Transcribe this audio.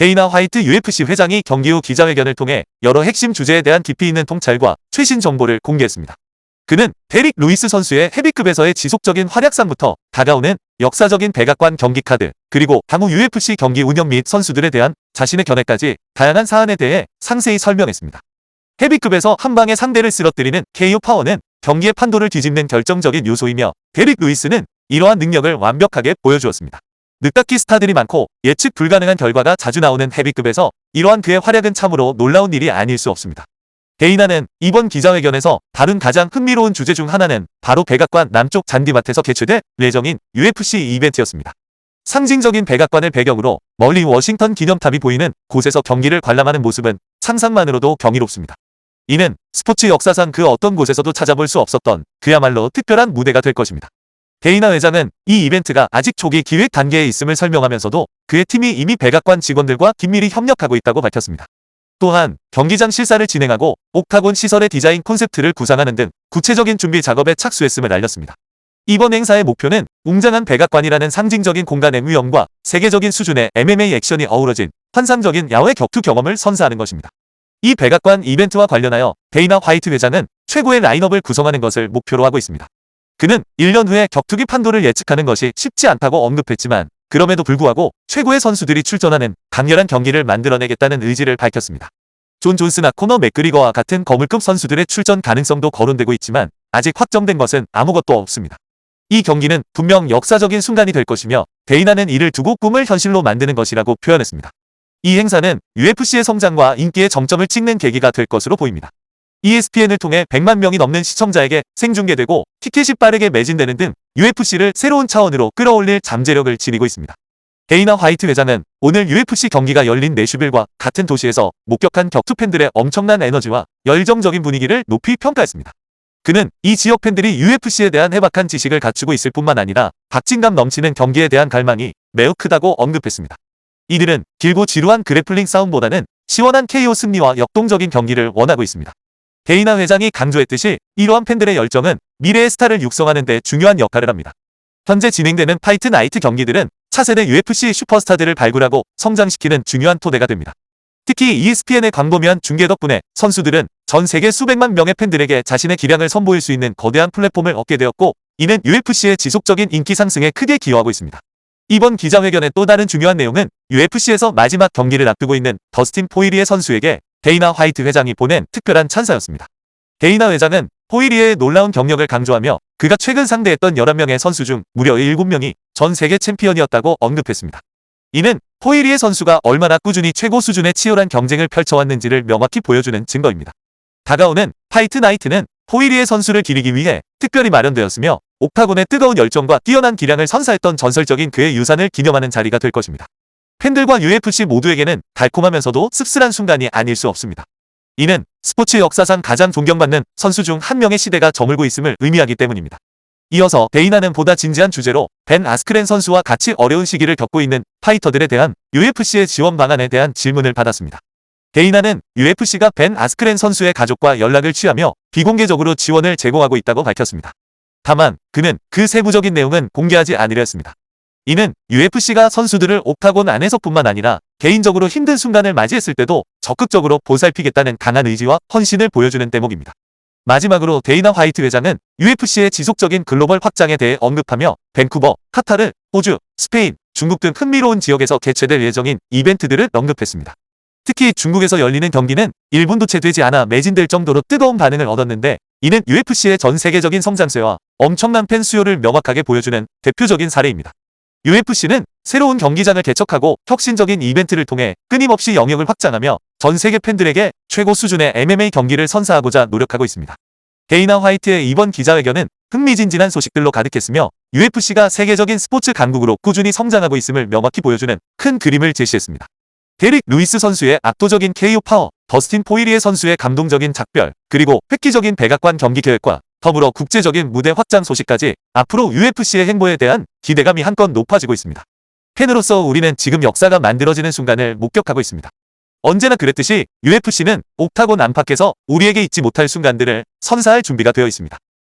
데이나 화이트 UFC 회장이 경기 후 기자회견을 통해 여러 핵심 주제에 대한 깊이 있는 통찰과 최신 정보를 공개했습니다. 그는 데릭 루이스 선수의 헤비급에서의 지속적인 활약상부터 다가오는 역사적인 백악관 경기 카드, 그리고 향후 UFC 경기 운영 및 선수들에 대한 자신의 견해까지 다양한 사안에 대해 상세히 설명했습니다. 헤비급에서 한 방에 상대를 쓰러뜨리는 KO 파워는 경기의 판도를 뒤집는 결정적인 요소이며, 데릭 루이스는 이러한 능력을 완벽하게 보여주었습니다. 늦깎이 스타들이 많고 예측 불가능한 결과가 자주 나오는 헤비급에서 이러한 그의 활약은 참으로 놀라운 일이 아닐 수 없습니다. 데이나는 이번 기자회견에서 다룬 가장 흥미로운 주제 중 하나는 바로 백악관 남쪽 잔디밭에서 개최될 예정인 UFC 이벤트였습니다. 상징적인 백악관을 배경으로 멀리 워싱턴 기념탑이 보이는 곳에서 경기를 관람하는 모습은 상상만으로도 경이롭습니다. 이는 스포츠 역사상 그 어떤 곳에서도 찾아볼 수 없었던 그야말로 특별한 무대가 될 것입니다. 데이나 회장은 이 이벤트가 아직 초기 기획 단계에 있음을 설명하면서도 그의 팀이 이미 백악관 직원들과 긴밀히 협력하고 있다고 밝혔습니다. 또한 경기장 실사를 진행하고 옥타곤 시설의 디자인 콘셉트를 구상하는 등 구체적인 준비 작업에 착수했음을 알렸습니다. 이번 행사의 목표는 웅장한 백악관이라는 상징적인 공간의 위엄과 세계적인 수준의 MMA 액션이 어우러진 환상적인 야외 격투 경험을 선사하는 것입니다. 이 백악관 이벤트와 관련하여 데이나 화이트 회장은 최고의 라인업을 구성하는 것을 목표로 하고 있습니다. 그는 1년 후에 격투기 판도를 예측하는 것이 쉽지 않다고 언급했지만, 그럼에도 불구하고 최고의 선수들이 출전하는 강렬한 경기를 만들어내겠다는 의지를 밝혔습니다. 존 존스나 코너 맥그리거와 같은 거물급 선수들의 출전 가능성도 거론되고 있지만 아직 확정된 것은 아무것도 없습니다. 이 경기는 분명 역사적인 순간이 될 것이며, 데이나는 이를 두고 꿈을 현실로 만드는 것이라고 표현했습니다. 이 행사는 UFC의 성장과 인기의 정점을 찍는 계기가 될 것으로 보입니다. ESPN을 통해 100만 명이 넘는 시청자에게 생중계되고 티켓이 빠르게 매진되는 등 UFC를 새로운 차원으로 끌어올릴 잠재력을 지니고 있습니다. 데이나 화이트 회장은 오늘 UFC 경기가 열린 내슈빌과 같은 도시에서 목격한 격투 팬들의 엄청난 에너지와 열정적인 분위기를 높이 평가했습니다. 그는 이 지역 팬들이 UFC에 대한 해박한 지식을 갖추고 있을 뿐만 아니라 박진감 넘치는 경기에 대한 갈망이 매우 크다고 언급했습니다. 이들은 길고 지루한 그래플링 싸움보다는 시원한 KO 승리와 역동적인 경기를 원하고 있습니다. 데이나 회장이 강조했듯이 이러한 팬들의 열정은 미래의 스타를 육성하는 데 중요한 역할을 합니다. 현재 진행되는 파이트 나이트 경기들은 차세대 UFC 슈퍼스타들을 발굴하고 성장시키는 중요한 토대가 됩니다. 특히 ESPN의 광범위한 중계 덕분에 선수들은 전 세계 수백만 명의 팬들에게 자신의 기량을 선보일 수 있는 거대한 플랫폼을 얻게 되었고, 이는 UFC의 지속적인 인기 상승에 크게 기여하고 있습니다. 이번 기자회견의 또 다른 중요한 내용은 UFC에서 마지막 경기를 앞두고 있는 더스틴 포이리에 선수에게 데이나 화이트 회장이 보낸 특별한 찬사였습니다. 데이나 회장은 포이리에의 놀라운 경력을 강조하며 그가 최근 상대했던 11명의 선수 중 무려 7명이 전 세계 챔피언이었다고 언급했습니다. 이는 포이리에 선수가 얼마나 꾸준히 최고 수준의 치열한 경쟁을 펼쳐왔는지를 명확히 보여주는 증거입니다. 다가오는 파이트 나이트는 포이리에 선수를 기리기 위해 특별히 마련되었으며, 옥타곤의 뜨거운 열정과 뛰어난 기량을 선사했던 전설적인 그의 유산을 기념하는 자리가 될 것입니다. 팬들과 UFC 모두에게는 달콤하면서도 씁쓸한 순간이 아닐 수 없습니다. 이는 스포츠 역사상 가장 존경받는 선수 중 한 명의 시대가 저물고 있음을 의미하기 때문입니다. 이어서 데이나는 보다 진지한 주제로 벤 아스크렌 선수와 같이 어려운 시기를 겪고 있는 파이터들에 대한 UFC의 지원 방안에 대한 질문을 받았습니다. 데이나는 UFC가 벤 아스크렌 선수의 가족과 연락을 취하며 비공개적으로 지원을 제공하고 있다고 밝혔습니다. 다만 그는 그 세부적인 내용은 공개하지 않으려 했습니다. 이는 UFC가 선수들을 옥타곤 안에서뿐만 아니라 개인적으로 힘든 순간을 맞이했을 때도 적극적으로 보살피겠다는 강한 의지와 헌신을 보여주는 대목입니다. 마지막으로 데이나 화이트 회장은 UFC의 지속적인 글로벌 확장에 대해 언급하며 밴쿠버, 카타르, 호주, 스페인, 중국 등 흥미로운 지역에서 개최될 예정인 이벤트들을 언급했습니다. 특히 중국에서 열리는 경기는 1분도 채 되지 않아 매진될 정도로 뜨거운 반응을 얻었는데, 이는 UFC의 전 세계적인 성장세와 엄청난 팬 수요를 명확하게 보여주는 대표적인 사례입니다. UFC는 새로운 경기장을 개척하고 혁신적인 이벤트를 통해 끊임없이 영역을 확장하며 전 세계 팬들에게 최고 수준의 MMA 경기를 선사하고자 노력하고 있습니다. 데이나 화이트의 이번 기자회견은 흥미진진한 소식들로 가득했으며, UFC가 세계적인 스포츠 강국으로 꾸준히 성장하고 있음을 명확히 보여주는 큰 그림을 제시했습니다. 데릭 루이스 선수의 압도적인 KO 파워, 더스틴 포이리에 선수의 감동적인 작별, 그리고 획기적인 백악관 경기 계획과 더불어 국제적인 무대 확장 소식까지 앞으로 UFC의 행보에 대한 기대감이 한껏 높아지고 있습니다. 팬으로서 우리는 지금 역사가 만들어지는 순간을 목격하고 있습니다. 언제나 그랬듯이 UFC는 옥타곤 안팎에서 우리에게 잊지 못할 순간들을 선사할 준비가 되어 있습니다.